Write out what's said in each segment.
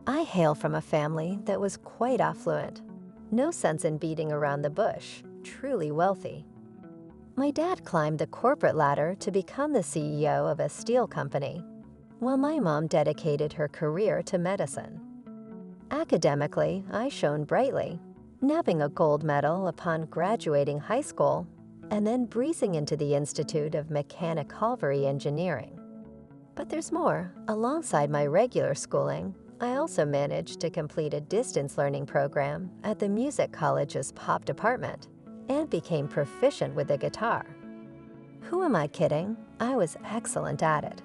I hail from a family that was quite affluent. No sense in beating around the bush, truly wealthy. My dad climbed the corporate ladder to become the CEO of a steel company, while my mom dedicated her career to medicine. Academically, I shone brightly, nabbing a gold medal upon graduating high school and then breezing into the Institute of Mechanic-Cavalry Engineering. But there's more. Alongside my regular schooling, I also managed to complete a distance learning program at the music college's pop department and became proficient with the guitar. Who am I kidding? I was excellent at it.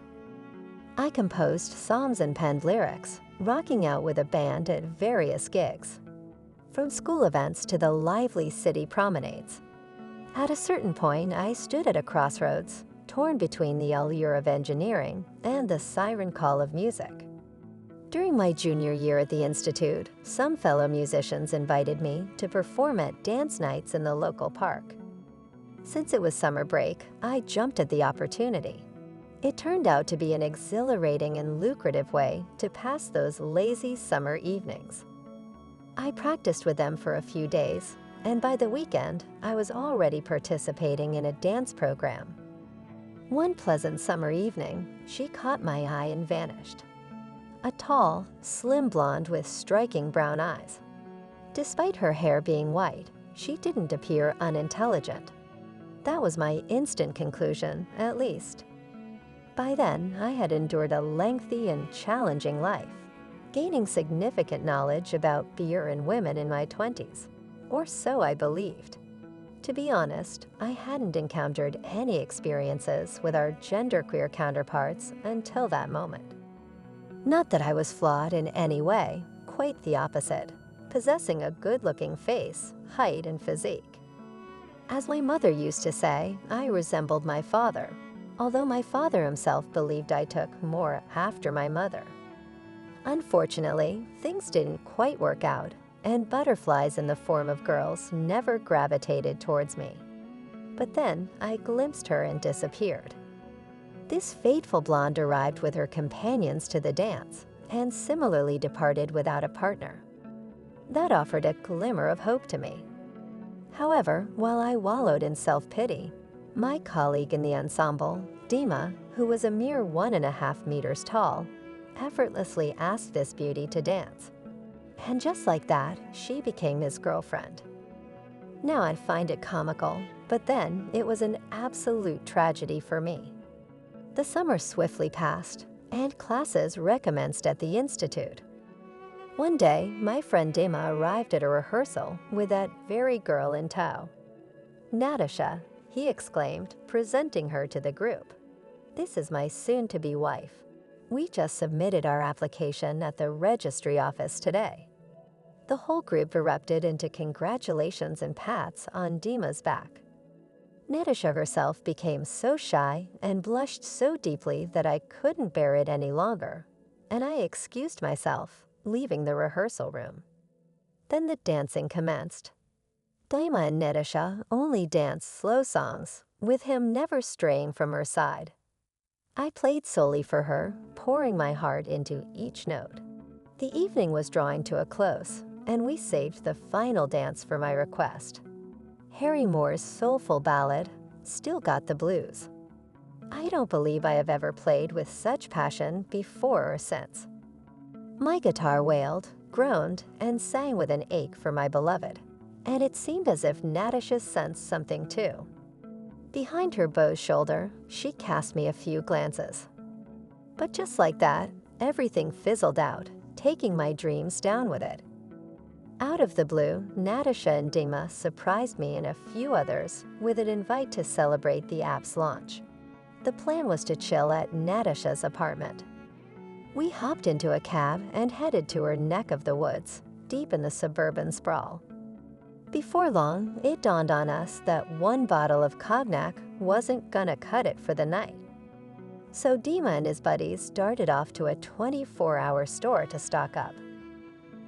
I composed songs and penned lyrics, rocking out with a band at various gigs, from school events to the lively city promenades. At a certain point, I stood at a crossroads, torn between the allure of engineering and the siren call of music. During my junior year at the Institute, some fellow musicians invited me to perform at dance nights in the local park. Since it was summer break, I jumped at the opportunity. It turned out to be an exhilarating and lucrative way to pass those lazy summer evenings. I practiced with them for a few days, and by the weekend, I was already participating in a dance program. One pleasant summer evening, she caught my eye and vanished. A tall, slim blonde with striking brown eyes. Despite her hair being white, she didn't appear unintelligent. That was my instant conclusion, at least. By then, I had endured a lengthy and challenging life, gaining significant knowledge about beer and women in my 20s, or so I believed. To be honest, I hadn't encountered any experiences with our genderqueer counterparts until that moment. Not that I was flawed in any way, quite the opposite, possessing a good-looking face, height, and physique. As my mother used to say, I resembled my father, although my father himself believed I took more after my mother. Unfortunately, things didn't quite work out, and butterflies in the form of girls never gravitated towards me. But then I glimpsed her and disappeared. This fateful blonde arrived with her companions to the dance and similarly departed without a partner. That offered a glimmer of hope to me. However, while I wallowed in self-pity, my colleague in the ensemble, Dima, who was a mere 1.5 meters tall, effortlessly asked this beauty to dance. And just like that, she became his girlfriend. Now I find it comical, but then it was an absolute tragedy for me. The summer swiftly passed, and classes recommenced at the Institute. One day, my friend Dima arrived at a rehearsal with that very girl in tow. "Natasha," he exclaimed, presenting her to the group. "This is my soon-to-be wife. We just submitted our application at the registry office today." The whole group erupted into congratulations and pats on Dima's back. Natasha herself became so shy and blushed so deeply that I couldn't bear it any longer, and I excused myself, leaving the rehearsal room. Then the dancing commenced. Dima and Natasha only danced slow songs, with him never straying from her side. I played solely for her, pouring my heart into each note. The evening was drawing to a close, and we saved the final dance for my request. Harry Moore's soulful ballad, "Still Got the Blues." I don't believe I have ever played with such passion before or since. My guitar wailed, groaned, and sang with an ache for my beloved, and it seemed as if Natasha sensed something too. Behind her bow's shoulder, she cast me a few glances. But just like that, everything fizzled out, taking my dreams down with it. Out of the blue, Natasha and Dima surprised me and a few others with an invite to celebrate the app's launch. The plan was to chill at Natasha's apartment. We hopped into a cab and headed to her neck of the woods, deep in the suburban sprawl. Before long, it dawned on us that one bottle of cognac wasn't gonna cut it for the night. So Dima and his buddies darted off to a 24-hour store to stock up.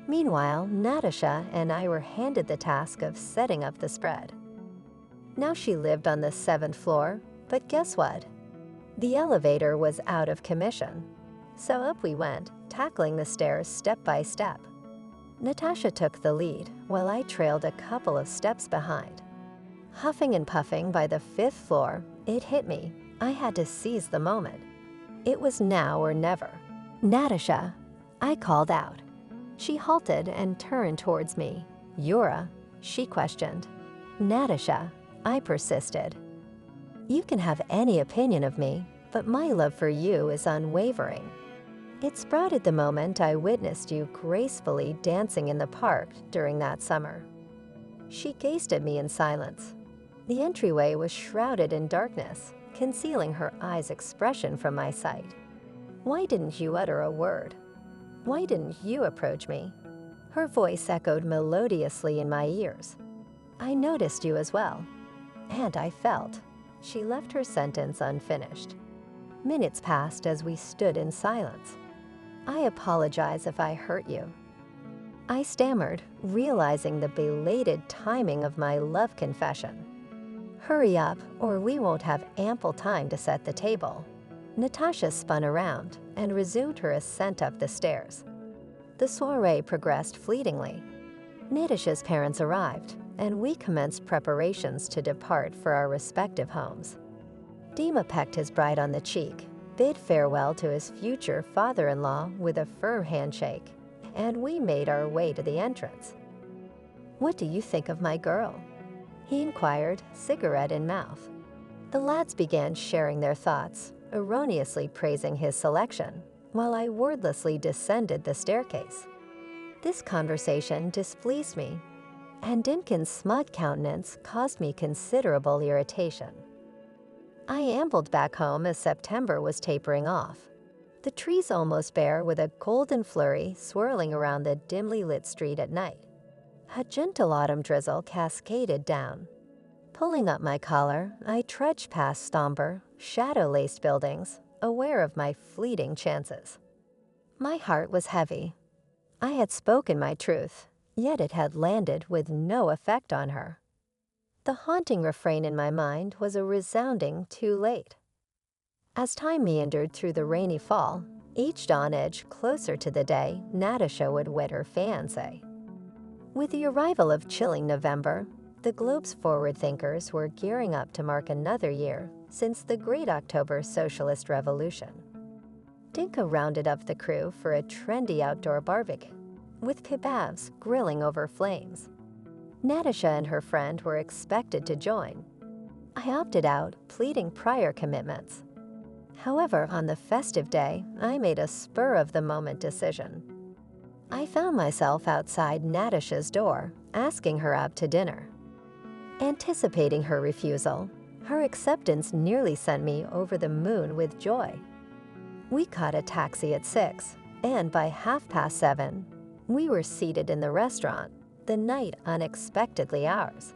Meanwhile, Natasha and I were handed the task of setting up the spread. Now she lived on the 7th floor, but guess what? The elevator was out of commission. So up we went, tackling the stairs step by step. Natasha took the lead, while I trailed a couple of steps behind. Huffing and puffing by the 5th floor, it hit me. I had to seize the moment. It was now or never. "Natasha," I called out. She halted and turned towards me. "Yura?" she questioned. "Natasha," I persisted. "You can have any opinion of me, but my love for you is unwavering." It sprouted the moment I witnessed you gracefully dancing in the park during that summer. She gazed at me in silence. The entryway was shrouded in darkness, concealing her eyes' expression from my sight. "Why didn't you utter a word? Why didn't you approach me?" Her voice echoed melodiously in my ears. "I noticed you as well. And I felt." She left her sentence unfinished. Minutes passed as we stood in silence. "I apologize if I hurt you," I stammered, realizing the belated timing of my love confession. "Hurry up, or we won't have ample time to set the table." Natasha spun around and resumed her ascent up the stairs. The soiree progressed fleetingly. Natasha's parents arrived, and we commenced preparations to depart for our respective homes. Dima pecked his bride on the cheek, bid farewell to his future father-in-law with a firm handshake, and we made our way to the entrance. "What do you think of my girl?" he inquired, cigarette in mouth. The lads began sharing their thoughts, erroneously praising his selection, while I wordlessly descended the staircase. This conversation displeased me, and Dimkin's smug countenance caused me considerable irritation. I ambled back home as September was tapering off. The trees almost bare, with a golden flurry swirling around the dimly lit street at night. A gentle autumn drizzle cascaded down. Pulling up my collar, I trudged past somber, shadow-laced buildings, aware of my fleeting chances. My heart was heavy. I had spoken my truth, yet it had landed with no effect on her. The haunting refrain in my mind was a resounding "too late." As time meandered through the rainy fall, each dawn edged closer to the day Natasha would wed her fiancé. With the arrival of chilling November, the globe's forward thinkers were gearing up to mark another year since the Great October Socialist Revolution. Dinka rounded up the crew for a trendy outdoor barbecue, with kebabs grilling over flames. Natasha and her friend were expected to join. I opted out, pleading prior commitments. However, on the festive day, I made a spur-of-the-moment decision. I found myself outside Natasha's door, asking her out to dinner. Anticipating her refusal, her acceptance nearly sent me over the moon with joy. We caught a taxi at 6, and by 7:30, we were seated in the restaurant, the night unexpectedly ours.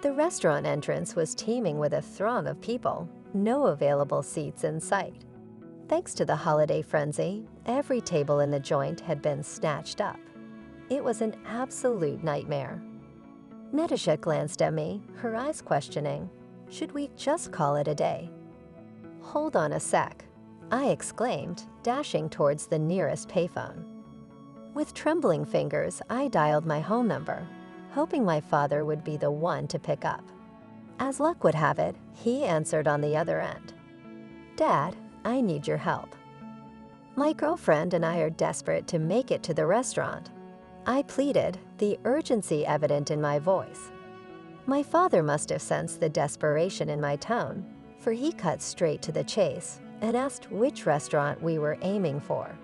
The restaurant entrance was teeming with a throng of people, no available seats in sight. Thanks to the holiday frenzy, every table in the joint had been snatched up. It was an absolute nightmare. Natasha glanced at me, her eyes questioning. Should we just call it a day? "Hold on a sec," I exclaimed, dashing towards the nearest payphone. With trembling fingers, I dialed my home number, hoping my father would be the one to pick up. As luck would have it, he answered on the other end. "Dad, I need your help. My girlfriend and I are desperate to make it to the restaurant," I pleaded, the urgency evident in my voice. My father must have sensed the desperation in my tone, for he cut straight to the chase and asked which restaurant we were aiming for.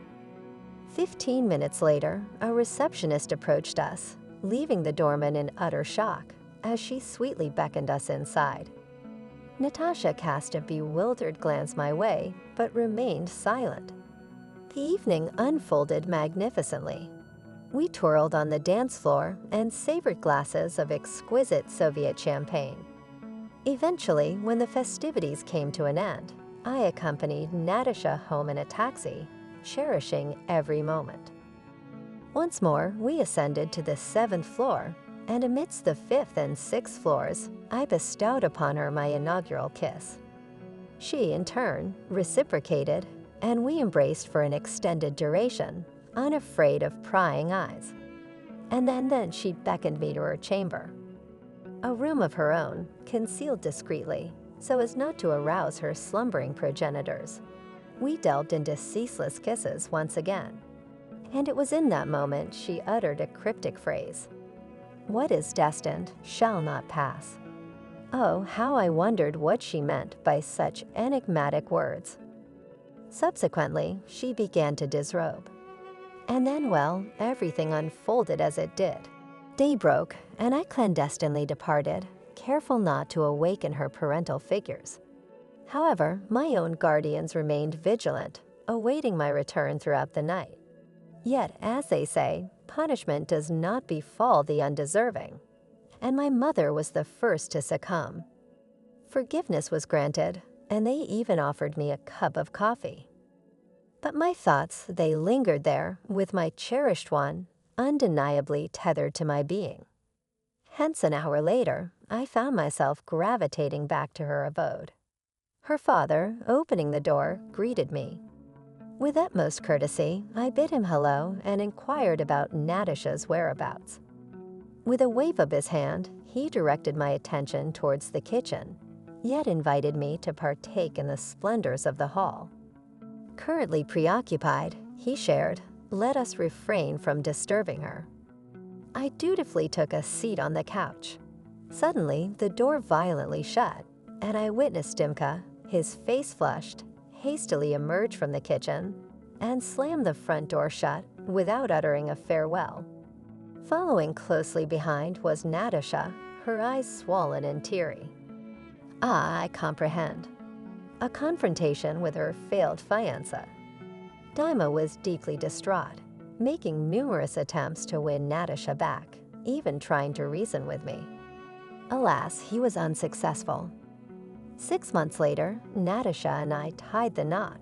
15 minutes later, a receptionist approached us, leaving the doorman in utter shock as she sweetly beckoned us inside. Natasha cast a bewildered glance my way, but remained silent. The evening unfolded magnificently. We twirled on the dance floor and savored glasses of exquisite Soviet champagne. Eventually, when the festivities came to an end, I accompanied Natasha home in a taxi, cherishing every moment. Once more, we ascended to the 7th floor, and amidst the 5th and 6th floors, I bestowed upon her my inaugural kiss. She, in turn, reciprocated, and we embraced for an extended duration, unafraid of prying eyes. And then she beckoned me to her chamber, a room of her own, concealed discreetly so as not to arouse her slumbering progenitors. We delved into ceaseless kisses once again, and it was in that moment she uttered a cryptic phrase: "What is destined shall not pass." Oh, how I wondered what she meant by such enigmatic words. Subsequently, she began to disrobe. And then, well, everything unfolded as it did. Day broke, and I clandestinely departed, careful not to awaken her parental figures. However, my own guardians remained vigilant, awaiting my return throughout the night. Yet, as they say, punishment does not befall the undeserving, and my mother was the first to succumb. Forgiveness was granted, and they even offered me a cup of coffee. But my thoughts, they lingered there with my cherished one, undeniably tethered to my being. Hence, an hour later, I found myself gravitating back to her abode. Her father, opening the door, greeted me. With utmost courtesy, I bid him hello and inquired about Natasha's whereabouts. With a wave of his hand, he directed my attention towards the kitchen, yet invited me to partake in the splendors of the hall. Currently preoccupied, he shared, let us refrain from disturbing her. I dutifully took a seat on the couch. Suddenly, the door violently shut, and I witnessed Dimka, his face flushed, hastily emerge from the kitchen and slam the front door shut without uttering a farewell. Following closely behind was Natasha, her eyes swollen and teary. Ah, I comprehend. A confrontation with her failed fiancé. Daima was deeply distraught, making numerous attempts to win Natasha back, even trying to reason with me. Alas, he was unsuccessful. 6 months later, Natasha and I tied the knot.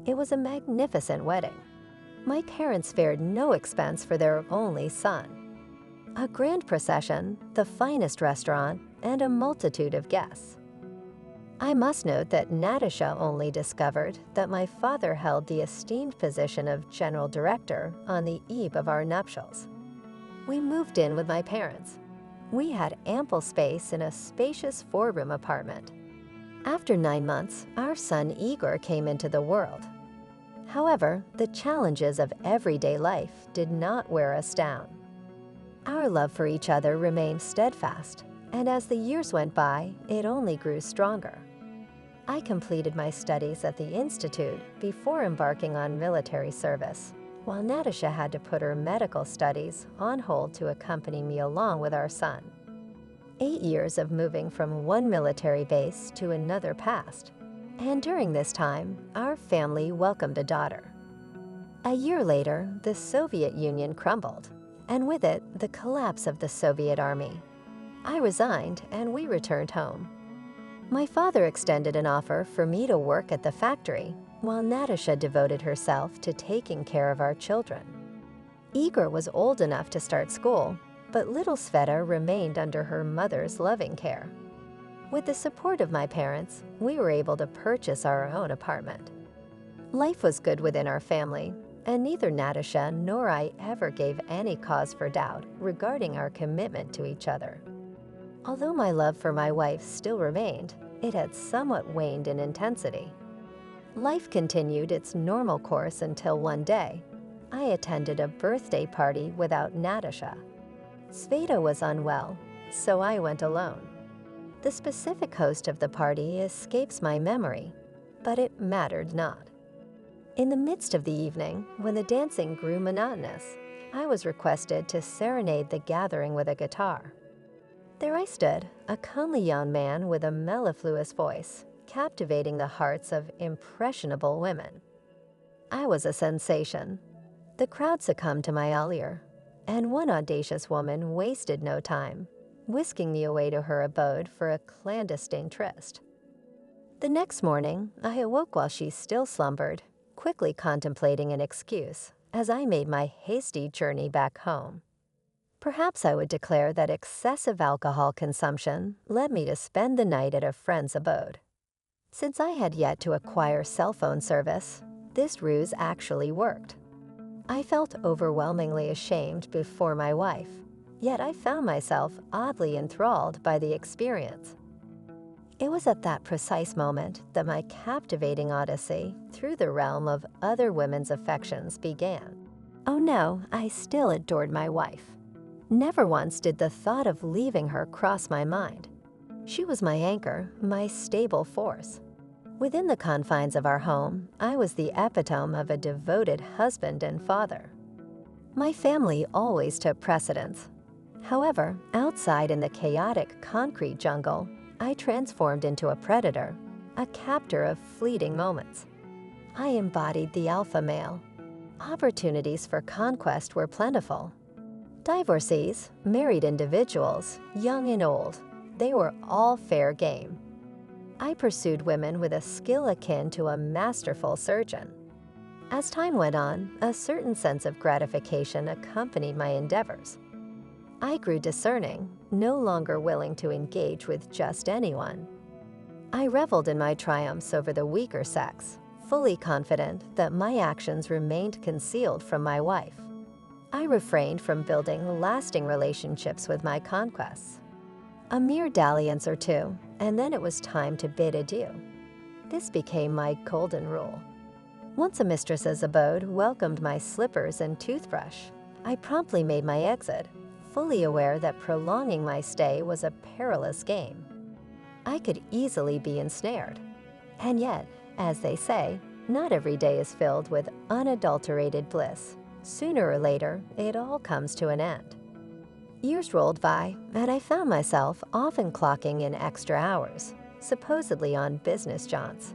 It was a magnificent wedding. My parents spared no expense for their only son. A grand procession, the finest restaurant, and a multitude of guests. I must note that Natasha only discovered that my father held the esteemed position of general director on the eve of our nuptials. We moved in with my parents. We had ample space in a spacious 4-room apartment. After 9 months, our son Igor came into the world. However, the challenges of everyday life did not wear us down. Our love for each other remained steadfast, and as the years went by, it only grew stronger. I completed my studies at the Institute before embarking on military service, while Natasha had to put her medical studies on hold to accompany me along with our son. 8 years of moving from one military base to another passed, and during this time, our family welcomed a daughter. A year later, the Soviet Union crumbled, and with it, the collapse of the Soviet Army. I resigned, and we returned home. My father extended an offer for me to work at the factory, while Natasha devoted herself to taking care of our children. Igor was old enough to start school, but little Sveta remained under her mother's loving care. With the support of my parents, we were able to purchase our own apartment. Life was good within our family, and neither Natasha nor I ever gave any cause for doubt regarding our commitment to each other. Although my love for my wife still remained, it had somewhat waned in intensity. Life continued its normal course until one day, I attended a birthday party without Natasha. Sveta was unwell, so I went alone. The specific host of the party escapes my memory, but it mattered not. In the midst of the evening, when the dancing grew monotonous, I was requested to serenade the gathering with a guitar. There I stood, a comely young man with a mellifluous voice, captivating the hearts of impressionable women. I was a sensation. The crowd succumbed to my allure, and one audacious woman wasted no time, whisking me away to her abode for a clandestine tryst. The next morning, I awoke while she still slumbered, quickly contemplating an excuse as I made my hasty journey back home. Perhaps I would declare that excessive alcohol consumption led me to spend the night at a friend's abode. Since I had yet to acquire cell phone service, this ruse actually worked. I felt overwhelmingly ashamed before my wife, yet I found myself oddly enthralled by the experience. It was at that precise moment that my captivating odyssey through the realm of other women's affections began. Oh no, I still adored my wife. Never once did the thought of leaving her cross my mind. She was my anchor, my stable force. Within the confines of our home, I was the epitome of a devoted husband and father. My family always took precedence. However, outside in the chaotic concrete jungle, I transformed into a predator, a captor of fleeting moments. I embodied the alpha male. Opportunities for conquest were plentiful. Divorcees, married individuals, young and old, they were all fair game. I pursued women with a skill akin to a masterful surgeon. As time went on, a certain sense of gratification accompanied my endeavors. I grew discerning, no longer willing to engage with just anyone. I reveled in my triumphs over the weaker sex, fully confident that my actions remained concealed from my wife. I refrained from building lasting relationships with my conquests. A mere dalliance or two, and then it was time to bid adieu. This became my golden rule. Once a mistress's abode welcomed my slippers and toothbrush, I promptly made my exit, fully aware that prolonging my stay was a perilous game. I could easily be ensnared. And yet, as they say, not every day is filled with unadulterated bliss. Sooner or later, it all comes to an end. Years rolled by, and I found myself often clocking in extra hours, supposedly on business jaunts.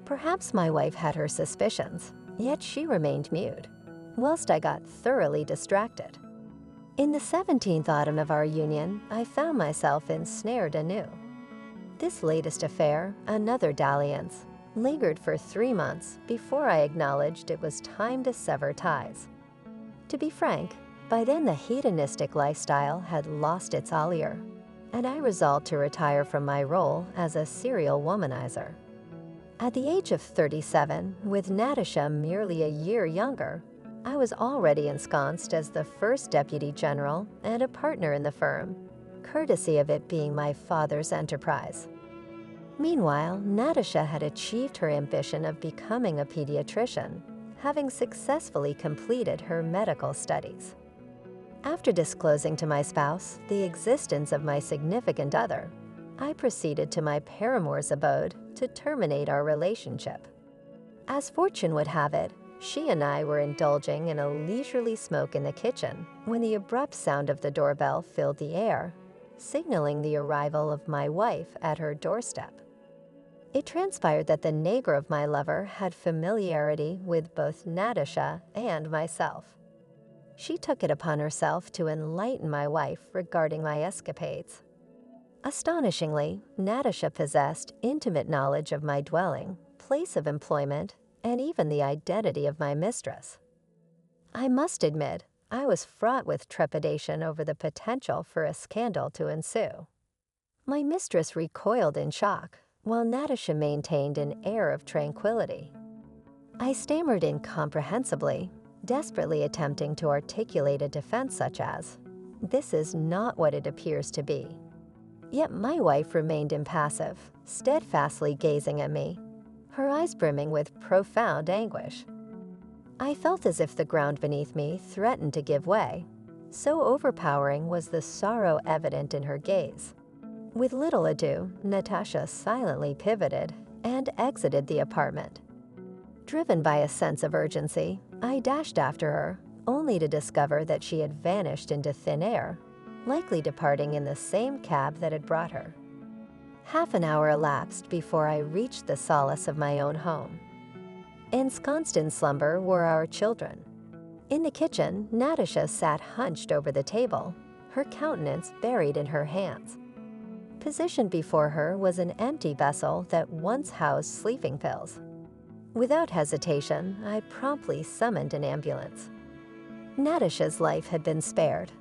Perhaps my wife had her suspicions, yet she remained mute, whilst I got thoroughly distracted. In the 17th autumn of our union, I found myself ensnared anew. This latest affair, another dalliance, lingered for 3 months before I acknowledged it was time to sever ties. To be frank, by then the hedonistic lifestyle had lost its allure, and I resolved to retire from my role as a serial womanizer. At the age of 37, with Natasha merely a year younger, I was already ensconced as the first deputy general and a partner in the firm, courtesy of it being my father's enterprise. Meanwhile, Natasha had achieved her ambition of becoming a pediatrician, having successfully completed her medical studies. After disclosing to my spouse the existence of my significant other, I proceeded to my paramour's abode to terminate our relationship. As fortune would have it, she and I were indulging in a leisurely smoke in the kitchen when the abrupt sound of the doorbell filled the air, signaling the arrival of my wife at her doorstep. It transpired that the neighbor of my lover had familiarity with both Natasha and myself. She took it upon herself to enlighten my wife regarding my escapades. Astonishingly, Natasha possessed intimate knowledge of my dwelling, place of employment, and even the identity of my mistress. I must admit, I was fraught with trepidation over the potential for a scandal to ensue. My mistress recoiled in shock, while Natasha maintained an air of tranquility. I stammered incomprehensibly, desperately attempting to articulate a defense such as, "This is not what it appears to be." Yet my wife remained impassive, steadfastly gazing at me, her eyes brimming with profound anguish. I felt as if the ground beneath me threatened to give way, so overpowering was the sorrow evident in her gaze. With little ado, Natasha silently pivoted and exited the apartment. Driven by a sense of urgency, I dashed after her, only to discover that she had vanished into thin air, likely departing in the same cab that had brought her. Half an hour elapsed before I reached the solace of my own home. Ensconced in slumber were our children. In the kitchen, Natasha sat hunched over the table, her countenance buried in her hands. Positioned before her was an empty vessel that once housed sleeping pills. Without hesitation, I promptly summoned an ambulance. Natasha's life had been spared.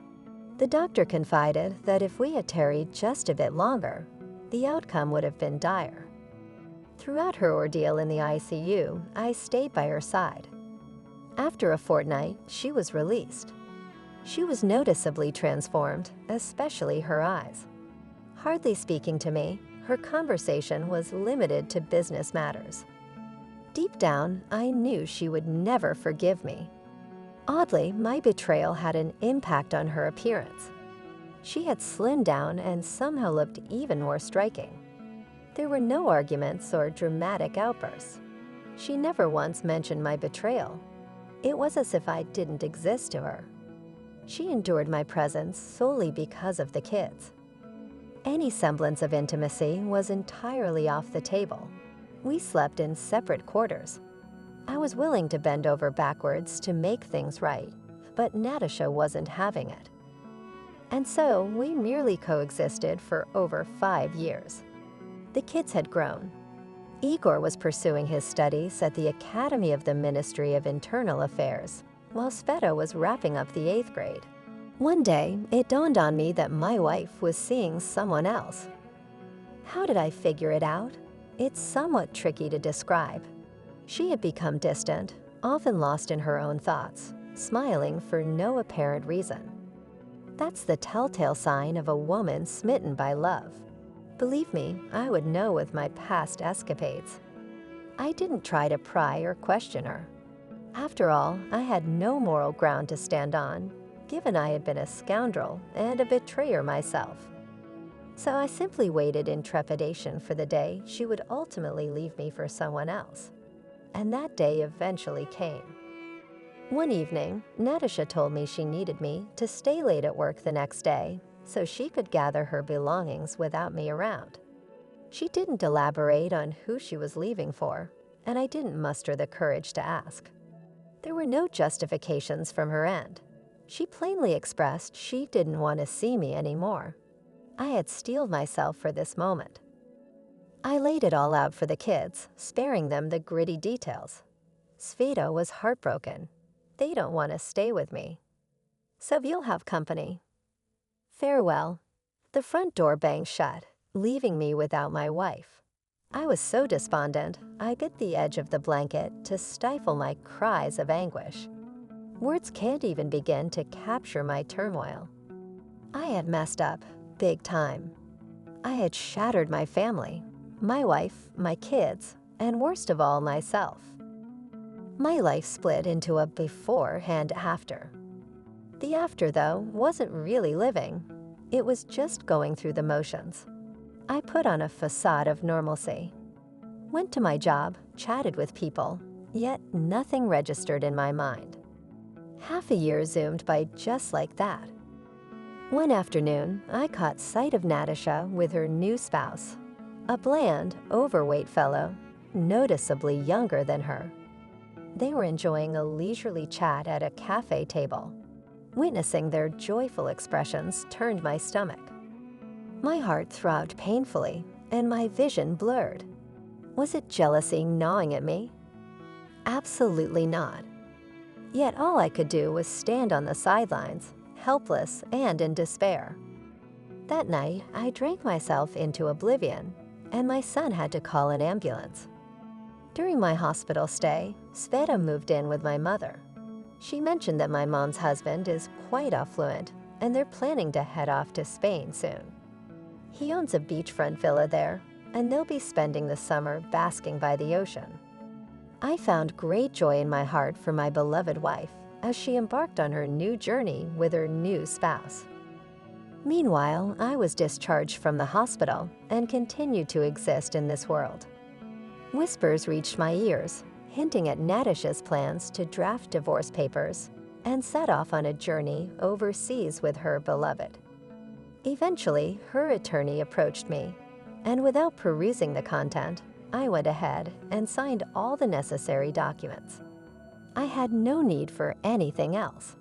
The doctor confided that if we had tarried just a bit longer, the outcome would have been dire. Throughout her ordeal in the ICU, I stayed by her side. After a fortnight, she was released. She was noticeably transformed, especially her eyes. Hardly speaking to me, her conversation was limited to business matters. Deep down, I knew she would never forgive me. Oddly, my betrayal had an impact on her appearance. She had slimmed down and somehow looked even more striking. There were no arguments or dramatic outbursts. She never once mentioned my betrayal. It was as if I didn't exist to her. She endured my presence solely because of the kids. Any semblance of intimacy was entirely off the table. We slept in separate quarters. I was willing to bend over backwards to make things right, but Natasha wasn't having it. And so we merely coexisted for over 5 years. The kids had grown. Igor was pursuing his studies at the Academy of the Ministry of Internal Affairs, while Sveta was wrapping up the 8th grade. One day, it dawned on me that my wife was seeing someone else. How did I figure it out? It's somewhat tricky to describe. She had become distant, often lost in her own thoughts, smiling for no apparent reason. That's the telltale sign of a woman smitten by love. Believe me, I would know with my past escapades. I didn't try to pry or question her. After all, I had no moral ground to stand on, given I had been a scoundrel and a betrayer myself. So I simply waited in trepidation for the day she would ultimately leave me for someone else. And that day eventually came. One evening, Natasha told me she needed me to stay late at work the next day so she could gather her belongings without me around. She didn't elaborate on who she was leaving for, and I didn't muster the courage to ask. There were no justifications from her end. She plainly expressed she didn't want to see me anymore. I had steeled myself for this moment. I laid it all out for the kids, sparing them the gritty details. Sveta was heartbroken. They don't want to stay with me. So you'll have company. Farewell. The front door banged shut, leaving me without my wife. I was so despondent, I bit the edge of the blanket to stifle my cries of anguish. Words can't even begin to capture my turmoil. I had messed up, big time. I had shattered my family, my wife, my kids, and worst of all, myself. My life split into a before and after. The after, though, wasn't really living. It was just going through the motions. I put on a facade of normalcy. Went to my job, chatted with people, yet nothing registered in my mind. Half a year zoomed by just like that. One afternoon, I caught sight of Natasha with her new spouse, a bland, overweight fellow, noticeably younger than her. They were enjoying a leisurely chat at a cafe table. Witnessing their joyful expressions turned my stomach. My heart throbbed painfully, and my vision blurred. Was it jealousy gnawing at me? Absolutely not. Yet all I could do was stand on the sidelines, helpless and in despair. That night, I drank myself into oblivion, and my son had to call an ambulance. During my hospital stay, Sveta moved in with my mother. She mentioned that my mom's husband is quite affluent, and they're planning to head off to Spain soon. He owns a beachfront villa there, and they'll be spending the summer basking by the ocean. I found great joy in my heart for my beloved wife as she embarked on her new journey with her new spouse. Meanwhile, I was discharged from the hospital and continued to exist in this world. Whispers reached my ears, hinting at Natasha's plans to draft divorce papers and set off on a journey overseas with her beloved. Eventually, her attorney approached me, and without perusing the content, I went ahead and signed all the necessary documents. I had no need for anything else.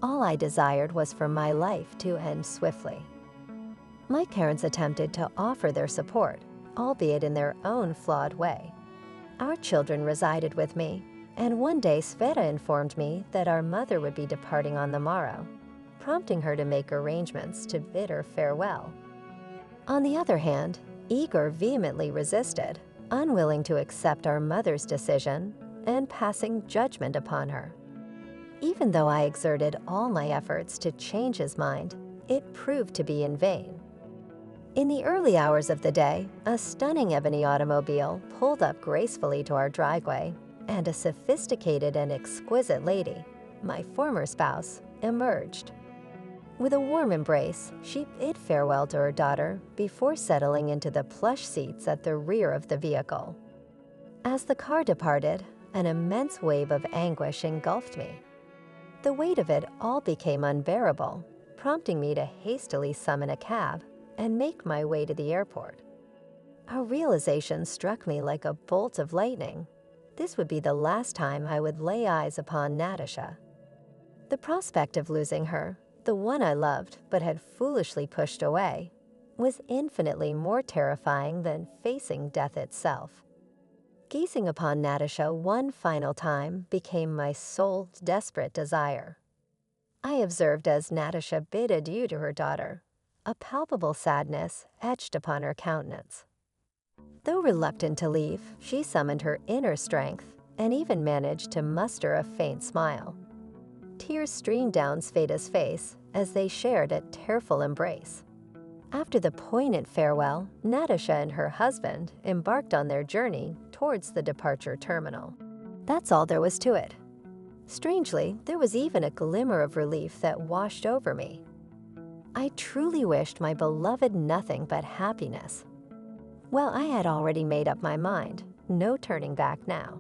All I desired was for my life to end swiftly. My parents attempted to offer their support, albeit in their own flawed way. Our children resided with me, and one day Sveta informed me that our mother would be departing on the morrow, prompting her to make arrangements to bid her farewell. On the other hand, Igor vehemently resisted, unwilling to accept our mother's decision and passing judgment upon her. Even though I exerted all my efforts to change his mind, it proved to be in vain. In the early hours of the day, a stunning ebony automobile pulled up gracefully to our driveway, and a sophisticated and exquisite lady, my former spouse, emerged. With a warm embrace, she bid farewell to her daughter before settling into the plush seats at the rear of the vehicle. As the car departed, an immense wave of anguish engulfed me. The weight of it all became unbearable, prompting me to hastily summon a cab and make my way to the airport. A realization struck me like a bolt of lightning. This would be the last time I would lay eyes upon Natasha. The prospect of losing her, the one I loved but had foolishly pushed away, was infinitely more terrifying than facing death itself. Gazing upon Natasha one final time became my soul's desperate desire. I observed as Natasha bid adieu to her daughter, a palpable sadness etched upon her countenance. Though reluctant to leave, she summoned her inner strength and even managed to muster a faint smile. Tears streamed down Sveda's face as they shared a tearful embrace. After the poignant farewell, Natasha and her husband embarked on their journey towards the departure terminal. That's all there was to it. Strangely, there was even a glimmer of relief that washed over me. I truly wished my beloved nothing but happiness. Well, I had already made up my mind, no turning back now.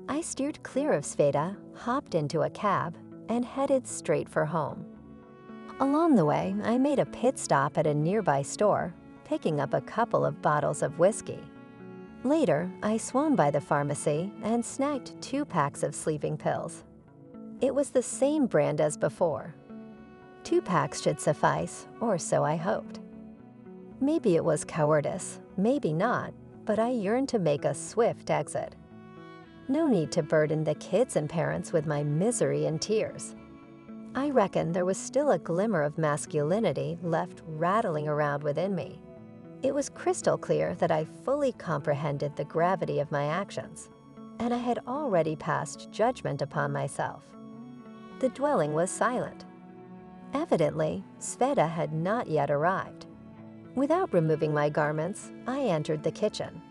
I steered clear of Sveta, hopped into a cab, and headed straight for home. Along the way, I made a pit stop at a nearby store, picking up a couple of bottles of whiskey. Later, I swung by the pharmacy and snagged 2 packs of sleeping pills. It was the same brand as before. 2 packs should suffice, or so I hoped. Maybe it was cowardice, maybe not, but I yearned to make a swift exit. No need to burden the kids and parents with my misery and tears. I reckon there was still a glimmer of masculinity left rattling around within me. It was crystal clear that I fully comprehended the gravity of my actions, and I had already passed judgment upon myself. The dwelling was silent. Evidently, Sveta had not yet arrived. Without removing my garments, I entered the kitchen.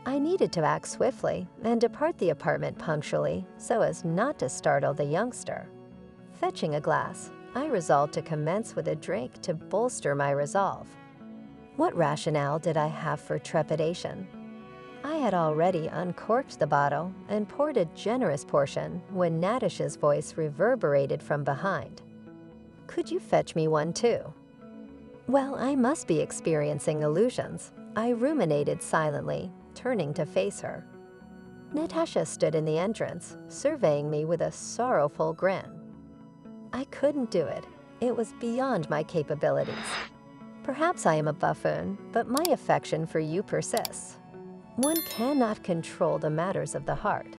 I needed to act swiftly and depart the apartment punctually so as not to startle the youngster. Fetching a glass, I resolved to commence with a drink to bolster my resolve. What rationale did I have for trepidation? I had already uncorked the bottle and poured a generous portion when Natasha's voice reverberated from behind. "Could you fetch me one too?" Well, I must be experiencing illusions. I ruminated silently, turning to face her. Natasha stood in the entrance, surveying me with a sorrowful grin. I couldn't do it. It was beyond my capabilities. Perhaps I am a buffoon, but my affection for you persists. One cannot control the matters of the heart.